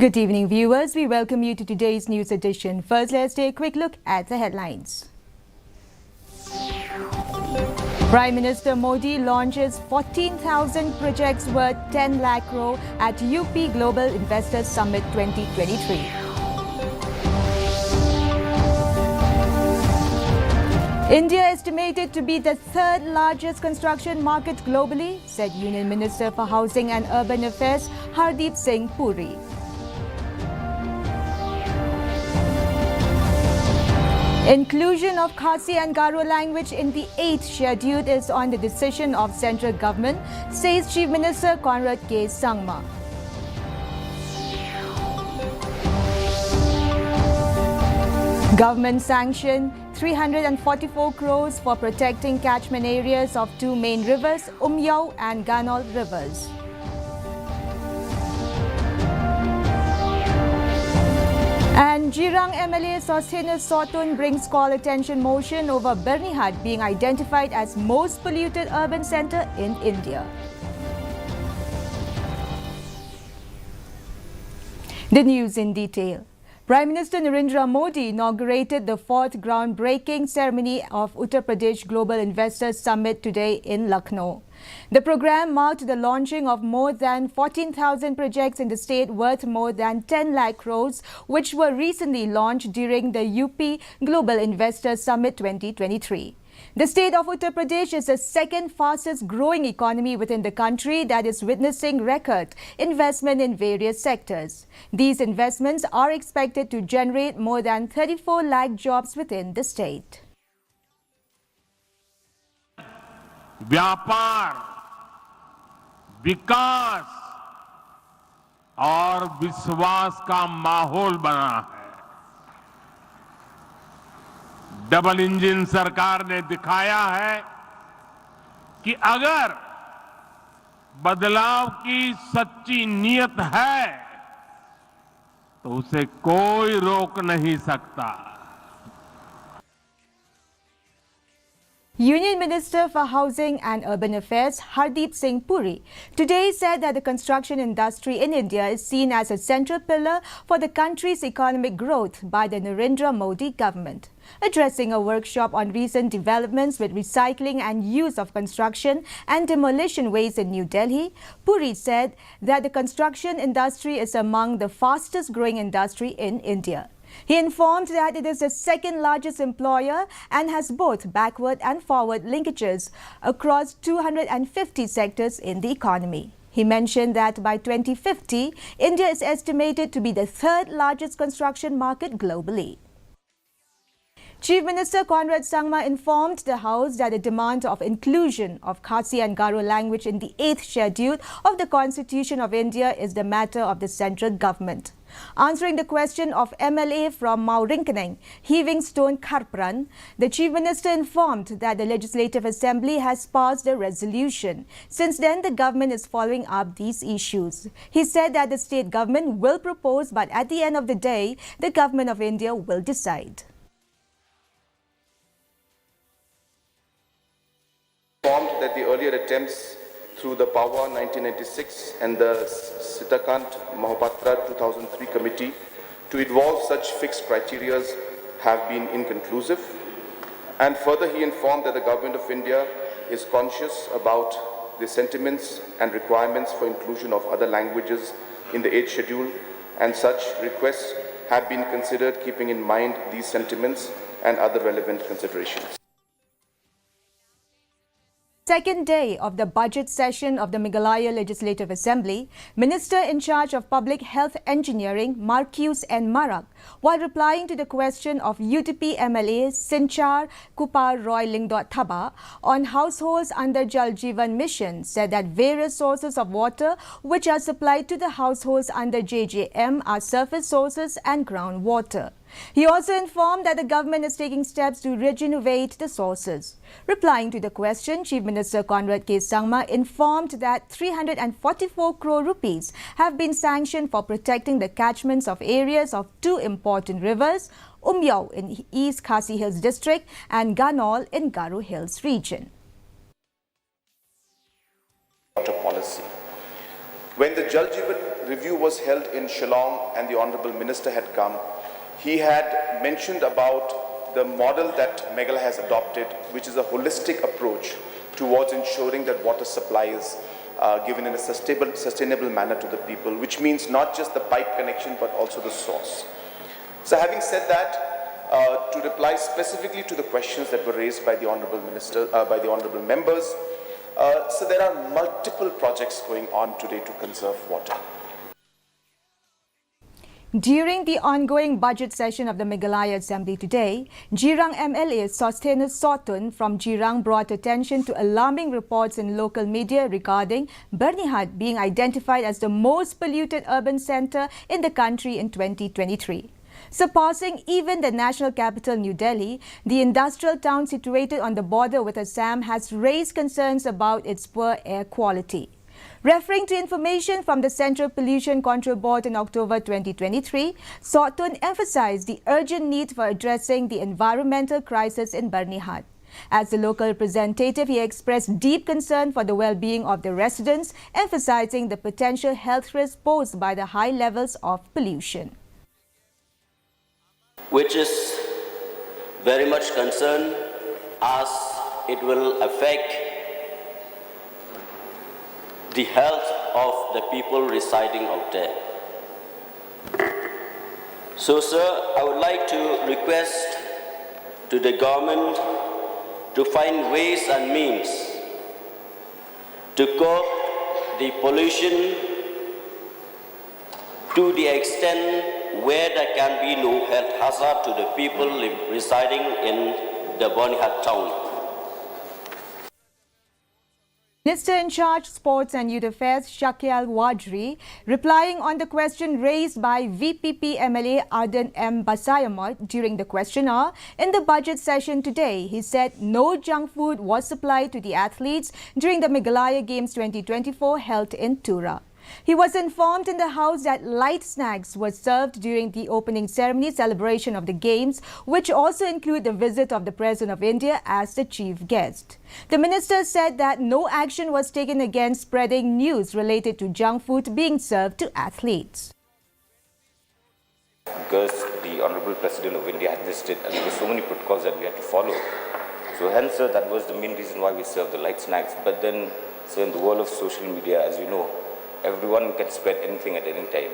Good evening, viewers. We welcome you to today's news edition. First, let's take a quick look at the headlines. Prime Minister Modi launches 14,000 projects worth 10 lakh crore at UP Global Investors Summit 2023. India estimated to be the third largest construction market globally, said Union Minister for Housing and Urban Affairs Hardeep Singh Puri. Inclusion of Khasi and Garo language in the 8th schedule is on the decision of central government, says Chief Minister Conrad K. Sangma. Government sanctioned 344 crores for protecting catchment areas of two main rivers, Umyau and Ganol rivers. And Jirang MLA Sosthene Sotun brings call attention motion over Bernihat being identified as most polluted urban centre in India. The news in detail. Prime Minister Narendra Modi inaugurated the 4th groundbreaking ceremony of Uttar Pradesh Global Investors Summit today in Lucknow. The program marked the launching of more than 14,000 projects in the state worth more than 10 lakh crores, which were recently launched during the UP Global Investors Summit 2023. The state of Uttar Pradesh is the second fastest growing economy within the country that is witnessing record investment in various sectors. These investments are expected to generate more than 34 lakh jobs within the state. व्यापार, विकास और विश्वास का माहौल बना है। Double engine सरकार ने दिखाया है कि अगर बदलाव की सच्ची नीयत है तो उसे कोई रोक नहीं सकता। Union Minister for Housing and Urban Affairs Hardeep Singh Puri today said that the construction industry in India is seen as a central pillar for the country's economic growth by the Narendra Modi government. Addressing a workshop on recent developments with recycling and use of construction and demolition waste in New Delhi, Puri said that the construction industry is among the fastest growing industry in India. He informed that it is the second largest employer and has both backward and forward linkages across 250 sectors in the economy. He mentioned that by 2050, India is estimated to be the third largest construction market globally. Chief Minister Conrad Sangma informed the House that the demand of inclusion of Khasi and Garo language in the 8th schedule of the Constitution of India is the matter of the central government. Answering the question of MLA from Maurinkaneng, Heaving Stone Kharpran, the Chief Minister informed that the Legislative Assembly has passed a resolution. Since then, the government is following up these issues. He said that the state government will propose, but at the end of the day, the government of India will decide. Informed that the earlier attempts through the Pawa 1996 and the Sitakant Mahapatra 2003 committee to evolve such fixed criteria have been inconclusive. And further, he informed that the Government of India is conscious about the sentiments and requirements for inclusion of other languages in the 8th schedule, and such requests have been considered keeping in mind these sentiments and other relevant considerations. Second day of the budget session of the Meghalaya Legislative Assembly, Minister in charge of Public Health Engineering Marcus N. Marak, while replying to the question of UTP MLA Sinchar Kupar Roy Lingdot Thaba on households under Jal Jeevan Mission, said that various sources of water which are supplied to the households under JJM are surface sources and groundwater. He also informed that the government is taking steps to regenerate the sources. Replying to the question, Chief Minister Conrad K. Sangma informed that 344 crore rupees have been sanctioned for protecting the catchments of areas of two important rivers, Umyau in East Khasi Hills district and Ganol in Garo Hills region. Water policy. When the Jal Jeevan review was held in Shillong and the Honorable Minister had come, he had mentioned about the model that Meghalaya has adopted, which is a holistic approach towards ensuring that water supply is given in a sustainable manner to the people, which means not just the pipe connection but also the source. So having said that, to reply specifically to the questions that were raised by the Honorable Minister, by the Honorable members, so there are multiple projects going on today to conserve water. During the ongoing budget session of the Meghalaya Assembly today, Jirang MLA Sosthenes Sotun from Jirang brought attention to alarming reports in local media regarding Bernihat being identified as the most polluted urban centre in the country in 2023. Surpassing even the national capital New Delhi, the industrial town situated on the border with Assam has raised concerns about its poor air quality. Referring to information from the Central Pollution Control Board in October 2023, Sotun emphasized the urgent need for addressing the environmental crisis in Bernihat. As the local representative, he expressed deep concern for the well-being of the residents, emphasizing the potential health risks posed by the high levels of pollution. Which is very much concerned as it will affect the health of the people residing out there. So, sir, I would like to request to the government to find ways and means to curb the pollution to the extent where there can be no health hazard to the people residing in the Bernihat town. Minister in charge Sports and Youth Affairs Shakyal Wadri, replying on the question raised by VPP MLA Adan M. Basayamot during the question hour in the budget session today, he said no junk food was supplied to the athletes during the Meghalaya Games 2024 held in Tura. He was informed in the House that light snacks were served during the opening ceremony celebration of the Games, which also include the visit of the President of India as the chief guest. The minister said that no action was taken against spreading news related to junk food being served to athletes. Because the Honorable President of India had visited and there were so many protocols that we had to follow. So hence, sir, that was the main reason why we served the light snacks. But then, sir, in the world of social media, as you know, everyone can spread anything at any time.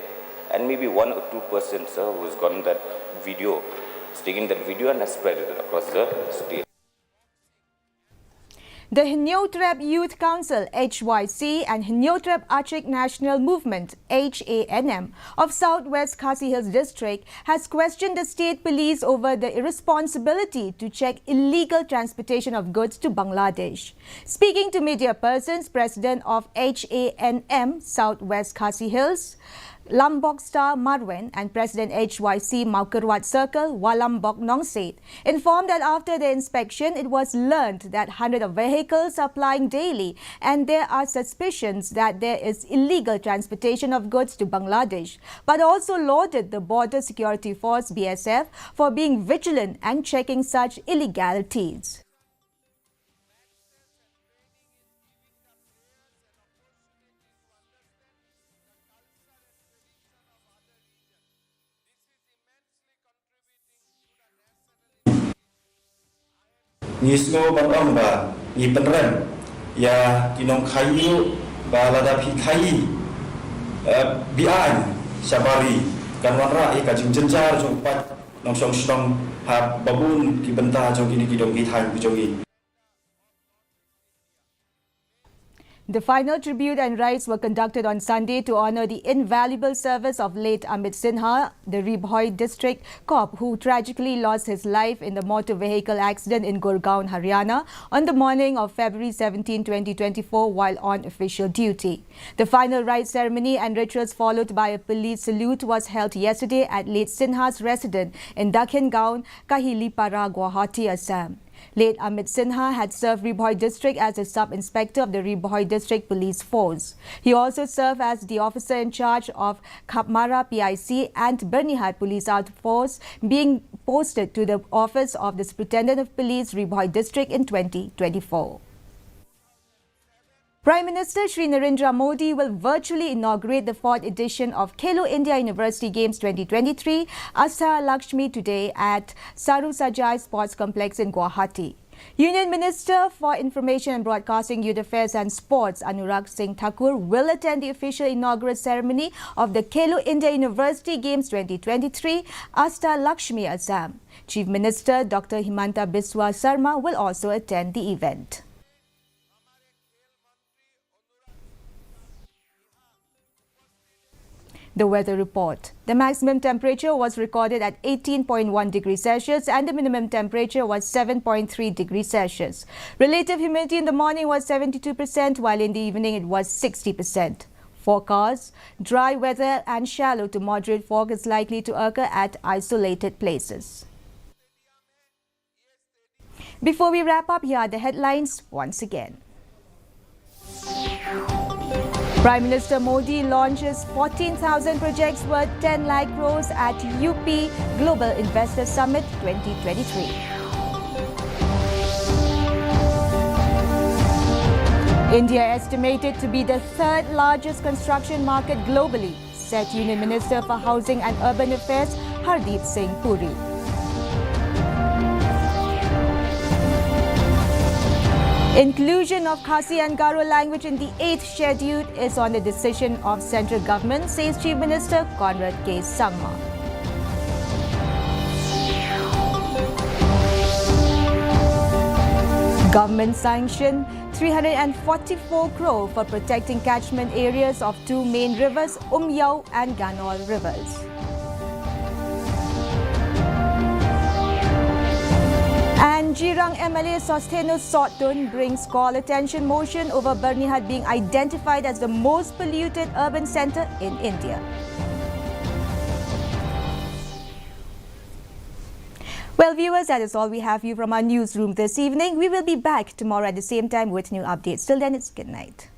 And maybe 1 or 2%, sir, who has gotten that video, has taken that video and has spread it across the state. The Hinyotrep Youth Council HYC and Hinyotrep Achik National Movement HANM of Southwest Khasi Hills District has questioned the state police over the irresponsibility to check illegal transportation of goods to Bangladesh. Speaking to media persons, President of HANM Southwest Khasi Hills Lambok Star Marwen and President HYC Maukarwat Circle Walambok Nongset informed that after the inspection, it was learned that hundreds of vehicles are plying daily and there are suspicions that there is illegal transportation of goods to Bangladesh, but also lauded the Border Security Force BSF for being vigilant and checking such illegalities. Nisgo Bamba, Nipenrem, Ya Dinong Kayu, Baladapi Kai, Bian, Sabari, Kanwanra, Ikajim Jenjar, Jompat, Nongsong Stong, Hab Babun, Kibenta, Jogini Kidongi Time, Jogi. The final tribute and rites were conducted on Sunday to honour the invaluable service of late Amit Sinha, the Ribhoi district cop who tragically lost his life in the motor vehicle accident in Gurgaon, Haryana on the morning of February 17, 2024 while on official duty. The final rites ceremony and rituals followed by a police salute was held yesterday at late Sinha's residence in Dakhin Gaon, Kahilipara, Guwahati, Assam. Late Amit Sinha had served Ribhoi district as a sub-inspector of the Ribhoi district police force. He also served as the officer in charge of Khapmara PIC and Bernihat police outforce, being posted to the office of the Superintendent of Police Ribhoi district in 2024. Prime Minister Shri Narendra Modi will virtually inaugurate the 4th edition of Khelo India University Games 2023 Astha Lakshmi today at Saru Sajai Sports Complex in Guwahati. Union Minister for Information and Broadcasting, Youth Affairs and Sports Anurag Singh Thakur will attend the official inaugural ceremony of the Khelo India University Games 2023 Astha Lakshmi Assam. Chief Minister Dr. Himanta Biswa Sarma will also attend the event. The weather report. The maximum temperature was recorded at 18.1 degrees Celsius and the minimum temperature was 7.3 degrees Celsius. Relative humidity in the morning was 72%, while in the evening it was 60%. Forecast: dry weather and shallow to moderate fog is likely to occur at isolated places. Before we wrap up, here are the headlines once again. Prime Minister Modi launches 14,000 projects worth 10 lakh crores at UP Global Investor Summit 2023. India estimated to be the third largest construction market globally, said Union Minister for Housing and Urban Affairs Hardeep Singh Puri. Inclusion of Khasi and Garo language in the 8th schedule is on the decision of central government, says Chief Minister Conrad K. Sangma. Government sanctioned 344 crore for protecting catchment areas of two main rivers, Umyau and Ganol rivers. And Jirang MLA Sosteno Sotun brings call attention motion over Barnihat being identified as the most polluted urban centre in India. Well, viewers, that is all we have you from our newsroom this evening. We will be back tomorrow at the same time with new updates. Till then, it's good night.